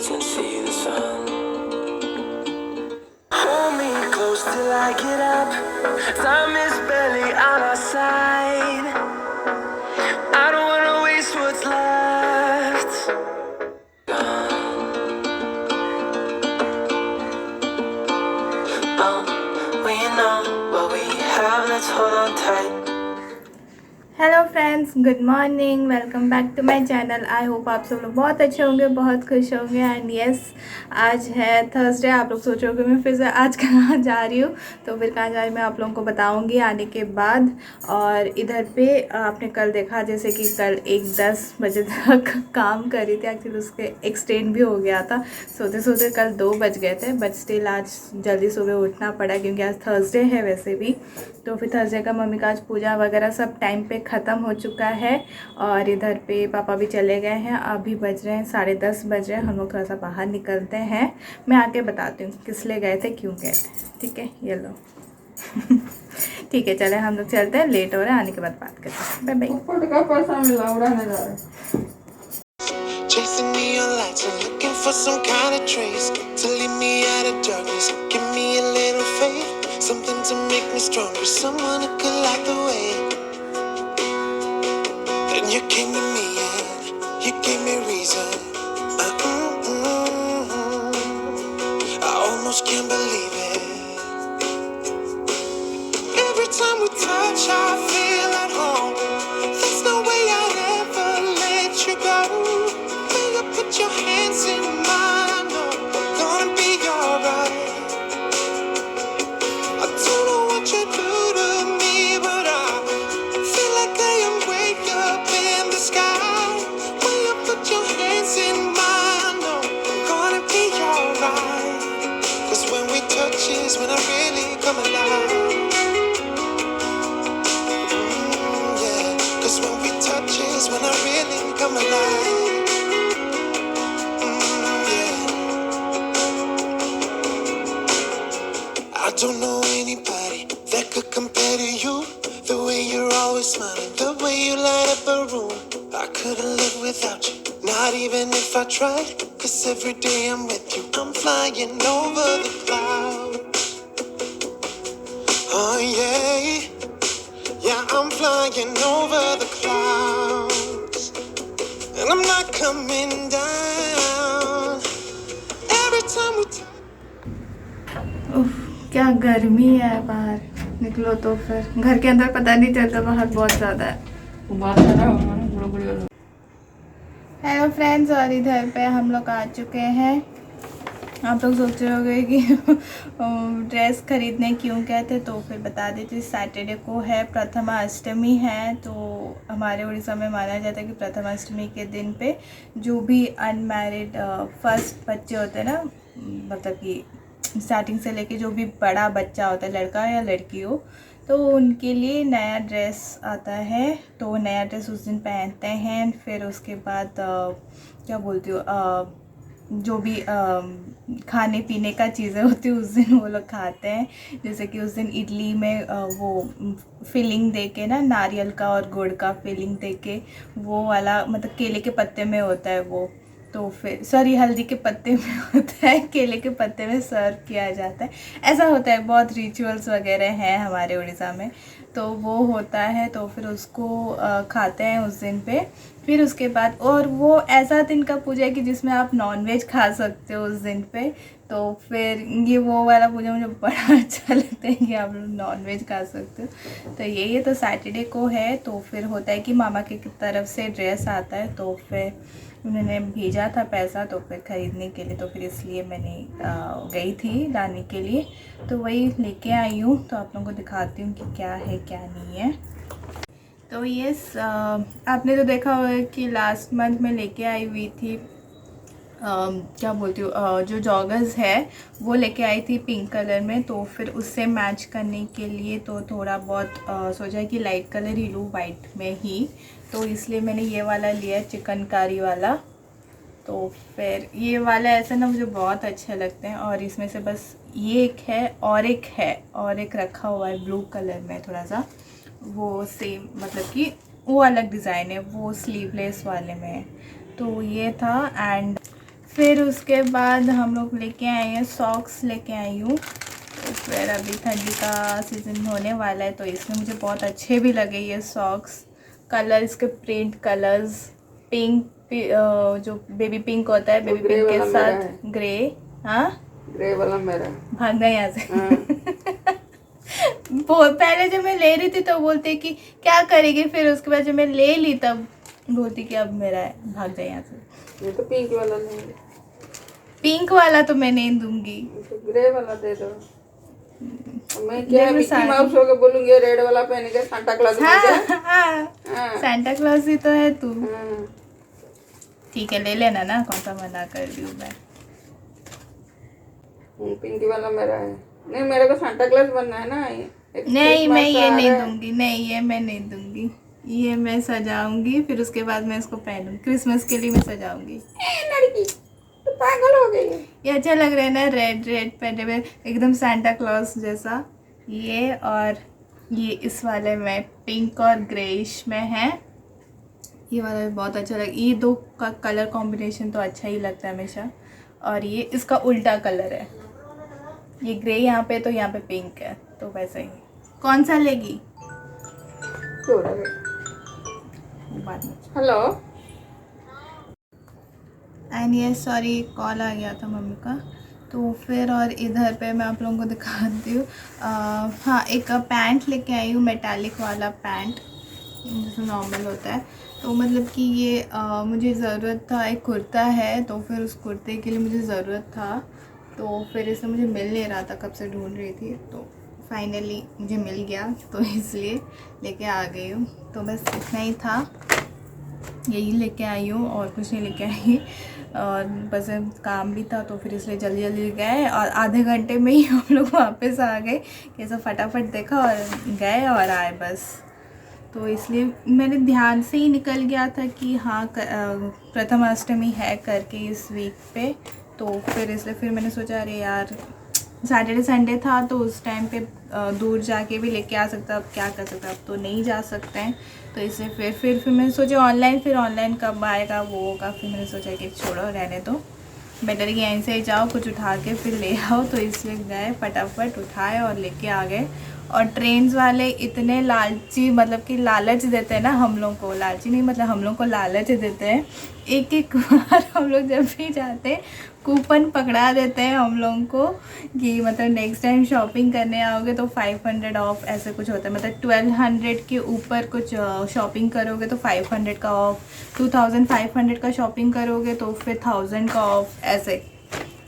clouds and see the sun. Hold me close till I get up. Time is barely on our side. I don't wanna waste what's left. We know what we have, let's hold on tight. Hello friends, good morning, welcome back to my channel. I hope आप सब लोग बहुत अच्छे होंगे, बहुत खुश होंगे। And yes, आज है थर्सडे। आप लोग सोच रहे हो कि मैं फिर से आज कहाँ जा रही हूँ, तो फिर कहाँ जा रही हूँ मैं आप लोगों को बताऊँगी आने के बाद। और इधर पे आपने कल देखा जैसे कि कल 10 बजे तक काम कर रही थी, एक्चुअली उसके एक्सटेंड भी हो गया था। सोते सोते कल 2 बज गए थे, बट स्टिल आज जल्दी सुबह उठना पड़ा क्योंकि आज थर्सडे है वैसे भी। तो फिर थर्सडे का मम्मी का आज पूजा वगैरह सब टाइम पे ख़त्म हो चुका है। और इधर पे पापा भी चले गए हैं। अभी बज रहे हैं 10:30 बज रहे हैं। हम लोग थोड़ा सा बाहर निकलते हैं, मैं आके बताती हूँ किस लिए गए थे, क्यों गए थे। ठीक है, ये लो। ठीक है, चले हम लोग चलते हैं, लेट हो रहा है, आने के बाद बात करते हैं। Bye bye. पैसा मिला उड़ाने जा रहे। Chasing neon lights and looking for some kind of trace to lead me out of darkness. Give me a little faith, something to make me stronger, someone who could light the way. Then you came to me and you gave me reason. I almost can't believe it. Every time we touch, I feel at home. There's no way I'd ever let you go. Put your hands in mine, I know we're gonna be alright. I don't know what you do to me, but I feel like I am way up in the sky. When you put your hands in mine, I know we're gonna be alright. 'Cause when we touch is when I really come alive. Yeah, 'cause when we touch is when I really come alive. I don't know anybody that could compare to you. The way you're always smiling, the way you light up a room. I couldn't live without you, not even if I tried. 'Cause every day I'm with you, I'm flying over the clouds. Oh yeah, yeah, I'm flying over the clouds. And I'm not coming down. Every time we उफ, क्या गर्मी है बाहर। निकलो तो फिर घर के अंदर पता नहीं चलता, बाहर बहुत ज़्यादा है। हेलो फ्रेंड्स, और इधर पे हम लोग आ चुके हैं। आप लोग सोच रहे होंगे कि ड्रेस खरीदने क्यों गए थे, तो फिर बता देती। सैटरडे को है, प्रथमाष्टमी है। तो हमारे उड़ीसा में माना जाता है कि प्रथमाष्टमी के दिन पे जो भी अनमैरिड फर्स्ट बच्चे होते हैं ना, मतलब कि स्टार्टिंग से लेके जो भी बड़ा बच्चा होता है, लड़का या लड़की हो, तो उनके लिए नया ड्रेस आता है। तो वो नया ड्रेस उस दिन पहनते हैं। फिर उसके बाद क्या बोलती हूँ, जो भी खाने पीने का चीज़ें होती है उस दिन वो लोग खाते हैं। जैसे कि उस दिन इडली में वो फिलिंग दे के ना, नारियल का और गुड़ का फिलिंग दे के, वो वाला मतलब केले के पत्ते में होता है वो। तो फिर सॉरी, हल्दी के पत्ते में होता है, केले के पत्ते में सर्व किया जाता है। ऐसा होता है, बहुत रिचुअल्स वगैरह हैं हमारे उड़ीसा में, तो वो होता है। तो फिर उसको खाते हैं उस दिन पे। फिर उसके बाद, और वो ऐसा दिन का पूजा है कि जिसमें आप नॉनवेज खा सकते हो उस दिन पे। तो फिर ये वो वाला पूजा मुझे बड़ा अच्छा लगता है कि आप लोग नॉनवेज खा सकते हो। तो ये तो सैटरडे को है। तो फिर होता है कि मामा की तरफ से ड्रेस आता है, तो फिर उन्होंने भेजा था पैसा, तो फिर ख़रीदने के लिए, तो फिर इसलिए मैंने गई थी लाने के लिए। तो वही लेके आई हूँ, तो आप लोगों को दिखाती हूँ कि क्या है क्या नहीं है। तो ये आपने तो देखा होगा कि लास्ट मंथ में लेके आई हुई थी, क्या बोलती हूँ, जो जॉगर्स है वो लेके आई थी पिंक कलर में। तो फिर उससे मैच करने के लिए तो थोड़ा बहुत सोचा कि लाइट कलर ही लूँ, वाइट में ही। तो इसलिए मैंने ये वाला लिया, चिकनकारी वाला। तो फिर ये वाला ऐसा ना मुझे बहुत अच्छे लगते हैं। और इसमें से बस ये एक है, और एक रखा हुआ है ब्लू कलर में, थोड़ा सा वो सेम, मतलब कि वो अलग डिज़ाइन है, वो स्लीवलेस वाले में है। तो ये था। एंड फिर उसके बाद हम लोग लेके आए हैं सॉक्स लेके आई हूँ। तो फिर अभी ठंडी का सीज़न होने वाला है तो इसमें मुझे बहुत अच्छे भी लगे ये सॉक्स। कलर इसके प्रिंट कलर्स पिंक जो बेबी पिंक होता है, बेबी ग्रे पिंक के वाला मेरा साथ ग्रे। हाँ ग्रे वाला मेरा है। भाग गए यहाँ से। हाँ। पहले जब मैं ले रही थी तो बोलती कि क्या करेगी, फिर उसके बाद जब मैं ले ली तब बोलती कि अब मेरा है, भाग जाए यहाँ से। ये तो पिंक वाला नहीं, पिंक वाला तो मैं नहीं दूंगी। तो ग्रे वाला दे दो। मैं क्या देखो मिक्की माउस होके बोलूंगी रेड वाला पहन के सांता क्लॉज बन जा। हाँ सांता क्लॉज ही तो है तू। हाँ। ठीक है ले लेना ना, कौन सा मना कर रही हूँ मैं। पिंक वाला मेरा है। नहीं मेरे को सांता क्लॉज बनना है ना। नहीं मैं ये नहीं दूंगी, नहीं ये मैं नहीं दूंगी। ये मैं सजाऊंगी फिर उसके बाद मैं इसको पहनूंगी, क्रिसमस के लिए मैं सजाऊंगी। लड़की तो पागल हो गई है। ये अच्छा लग रहा है ना, रेड रेड पहने हुए एकदम सांता क्लॉज जैसा। ये और ये इस वाले में पिंक और ग्रेइश में है। ये वाला भी बहुत अच्छा लग, ये दो का कलर कॉम्बिनेशन तो अच्छा ही लगता है हमेशा। और ये इसका उल्टा कलर है, ये ग्रे यहाँ पे तो यहाँ पे पिंक है, तो वैसे ही। कौन सा लेगी? हेलो एंड ये सॉरी कॉल आ गया था मम्मी का। तो फिर और इधर पे मैं आप लोगों को दिखाती हूँ। हाँ एक पैंट लेके आई हूँ, मेटालिक वाला पैंट जैसे नॉर्मल होता है। तो मतलब कि ये मुझे ज़रूरत था, एक कुर्ता है तो फिर उस कुर्ते के लिए मुझे ज़रूरत था। तो फिर इसे मुझे मिल नहीं रहा था, कब से ढूंढ रही थी, तो फाइनली मुझे मिल गया तो इसलिए लेके आ गई हूँ। तो बस इतना ही था, यही लेके आई हूँ और कुछ नहीं लेके आई। और बस काम भी था तो फिर इसलिए जल्दी जल्दी गए और आधे घंटे में ही हम लोग वापस आ गए। कैसा फटाफट देखा और गए और आए बस। तो इसलिए मैंने ध्यान से ही निकल गया था कि हाँ प्रथमाष्टमी है करके इस वीक पे। तो फिर इसलिए फिर मैंने सोचा अरे यार सैटरडे संडे था तो उस टाइम पे दूर जाके भी लेके आ सकता, अब क्या कर सकता, अब तो नहीं जा सकते हैं। तो इसलिए फिर मैंने सोचा ऑनलाइन, फिर ऑनलाइन कब आएगा वो होगा। फिर मैंने सोचा कि छोड़ो रहने दो, बेटर कि यहीं से ही जाओ कुछ उठा के फिर ले आओ। तो इसलिए गए फटाफट उठाए और लेके आ गए। और ट्रेन्स वाले इतने लालची, मतलब कि लालच देते हैं ना हम लोग को, लालची नहीं मतलब हम लोग को लालच देते हैं। एक एक बार हम लोग जब भी जाते हैं कूपन पकड़ा देते हैं हम लोगों को कि मतलब नेक्स्ट टाइम शॉपिंग करने आओगे तो 500 ऑफ ऐसे कुछ होता है। मतलब 1200 के ऊपर कुछ शॉपिंग करोगे तो 500 का ऑफ, 2500 का शॉपिंग करोगे तो फिर 1000 का ऑफ ऐसे।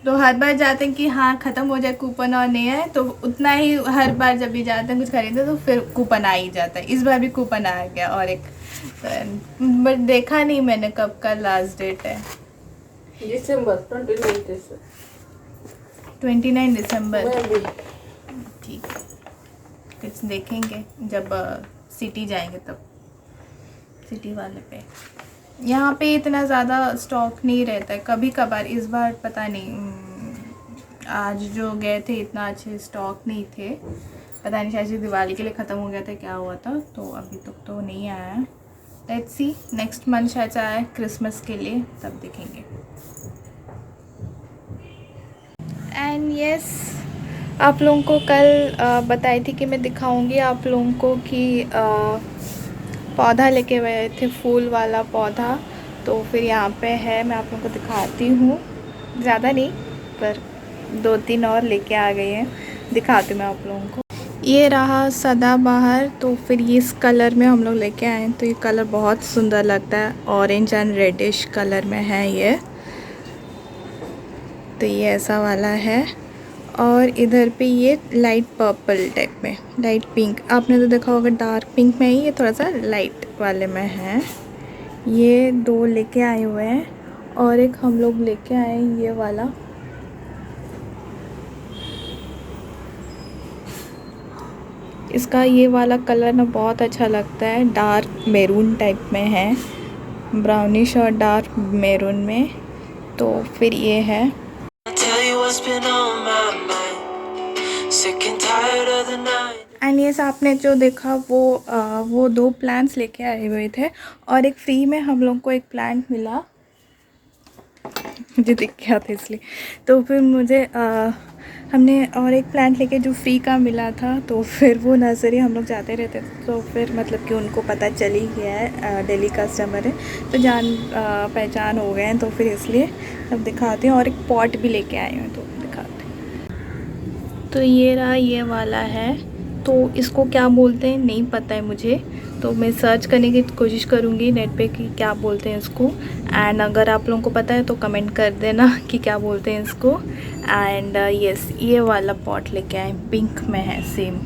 तो हर बार जाते हैं कि हाँ ख़त्म हो जाए कूपन और नहीं है, तो उतना ही हर बार जब भी जाते हैं कुछ खरीदते तो फिर कूपन आ ही जाता है। इस बार भी कूपन आ गया और एक बट देखा नहीं मैंने कब का लास्ट डेट है। दिसंबर 29 दिसंबर। में ठीक है कुछ देखेंगे जब सिटी जाएंगे तब, सिटी वाले पे। यहाँ पे इतना ज़्यादा स्टॉक नहीं रहता है, कभी कभार। इस बार पता नहीं आज जो गए थे इतना अच्छे स्टॉक नहीं थे, पता नहीं शायद दिवाली के लिए ख़त्म हो गया था, क्या हुआ था। तो अभी तक तो नहीं आया है, लेट्स सी नेक्स्ट मंथ शायद से आए क्रिसमस के लिए, तब देखेंगे। एंड यस आप लोगों को कल बताई थी कि मैं दिखाऊंगी आप लोगों को कि पौधा लेके गए थे, फूल वाला पौधा। तो फिर यहाँ पे है, मैं आप लोगों को दिखाती हूँ, ज़्यादा नहीं पर 2-3 और लेके आ गए हैं, दिखाती हूँ मैं आप लोगों को। ये रहा सदाबहार। तो फिर ये इस कलर में हम लोग लेके आए हैं, तो ये कलर बहुत सुंदर लगता है, ऑरेंज एंड रेडिश कलर में है ये। तो ये ऐसा वाला है। और इधर पे ये लाइट पर्पल टाइप में, लाइट पिंक, आपने तो देखा होगा डार्क पिंक में ही, ये थोड़ा सा लाइट वाले में है। ये 2 लेके आए हुए हैं और एक हम लोग लेके आए ये वाला। इसका ये वाला कलर ना बहुत अच्छा लगता है, डार्क मैरून टाइप में है, ब्राउनिश और डार्क मैरून में। तो फिर ये है। एंड ये आपने जो देखा वो 2 प्लांट्स लेके आए हुए थे और एक फ्री में हम लोग को एक प्लांट मिला। मुझे दिख गया था इसलिए। तो फिर मुझे हमने और एक प्लांट लेके जो फ्री का मिला था, तो फिर वो नर्सरी हम लोग जाते रहते थे, तो फिर मतलब कि उनको पता चल ही गया है, डेली कस्टमर है तो जान पहचान हो गए हैं, तो फिर इसलिए अब दिखाते हैं। और एक पॉट भी लेके आए हैं तो दिखाते हैं। तो ये रहा, ये वाला है। तो इसको क्या बोलते हैं नहीं पता है मुझे, तो मैं सर्च करने की कोशिश करूँगी नेट पे कि क्या बोलते हैं इसको। एंड अगर आप लोगों को पता है तो कमेंट कर देना कि क्या बोलते हैं इसको। एंड यस, ये वाला पॉट लेके आए, पिंक में है सेम।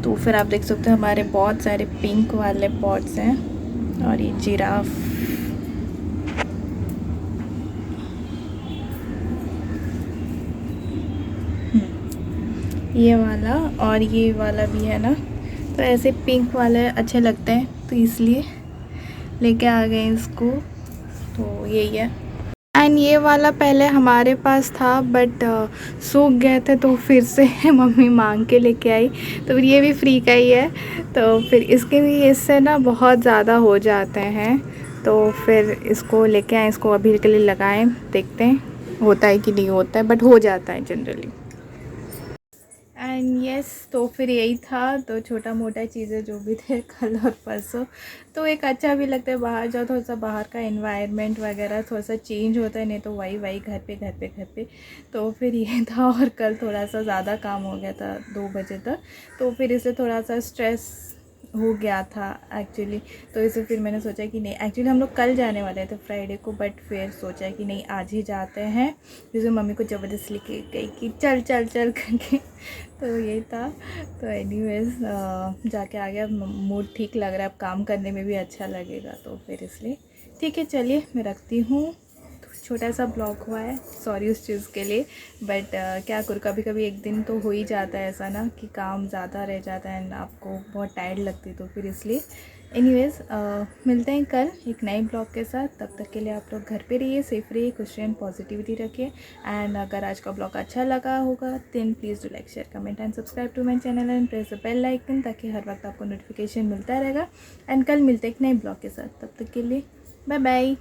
तो फिर आप देख सकते हो हमारे बहुत सारे पिंक वाले पॉट्स हैं। और ये जिराफ, ये वाला और ये वाला भी है ना, तो ऐसे पिंक वाले अच्छे लगते हैं तो इसलिए लेके आ गए इसको। तो यही है। एंड ये वाला पहले हमारे पास था बट सूख गए थे, तो फिर से मम्मी मांग के लेके आई, तो फिर ये भी फ्री का ही है। तो फिर इसके भी इससे ना बहुत ज़्यादा हो जाते हैं, तो फिर इसको लेके आए, इसको अभी के लिए लगाएं, देखते हैं होता है कि नहीं होता है, बट हो जाता है जनरली। एंड यस, तो फिर यही था। तो छोटा मोटा चीज़ें जो भी थे कल और परसों, तो एक अच्छा भी लगता है बाहर जाओ, थोड़ा सा बाहर का एनवायरनमेंट वगैरह थोड़ा सा चेंज होता है, नहीं तो वही घर पे। तो फिर ये था। और कल थोड़ा सा ज़्यादा काम हो गया था 2 बजे तक, तो फिर इससे थोड़ा सा स्ट्रेस हो गया था एक्चुअली। तो इसे फिर मैंने सोचा कि नहीं, एक्चुअली हम लोग कल जाने वाले थे फ्राइडे को, बट फिर सोचा कि नहीं आज ही जाते हैं, जैसे मम्मी को ज़बरदस्ती लेके गई कि चल करके। तो यही था। तो एनीवेज जाके आ गया, मूड ठीक लग रहा है, अब काम करने में भी अच्छा लगेगा, तो फिर इसलिए ठीक है। चलिए मैं रखती हूँ। छोटा सा ब्लॉग हुआ है, सॉरी उस चीज़ के लिए, बट क्या करूँ, कभी कभी एक दिन तो हो ही जाता है ऐसा ना कि काम ज़्यादा रह जाता है एंड आपको बहुत टायर्ड लगती है, तो फिर इसलिए एनीवेज मिलते हैं कल एक नए ब्लॉग के साथ। तब तक के लिए आप लोग घर पे रहिए, सेफ रहिए, खुश रहिए, पॉजिटिविटी रखिए। एंड अगर आज का ब्लॉग अच्छा लगा होगा then please do like, share, comment and subscribe to my channel and press the bell icon, ताकि हर वक्त आपको नोटिफिकेशन मिलता रहेगा। एंड कल मिलते हैं एक नए ब्लॉग के साथ, तब तक के लिए बाय बाय।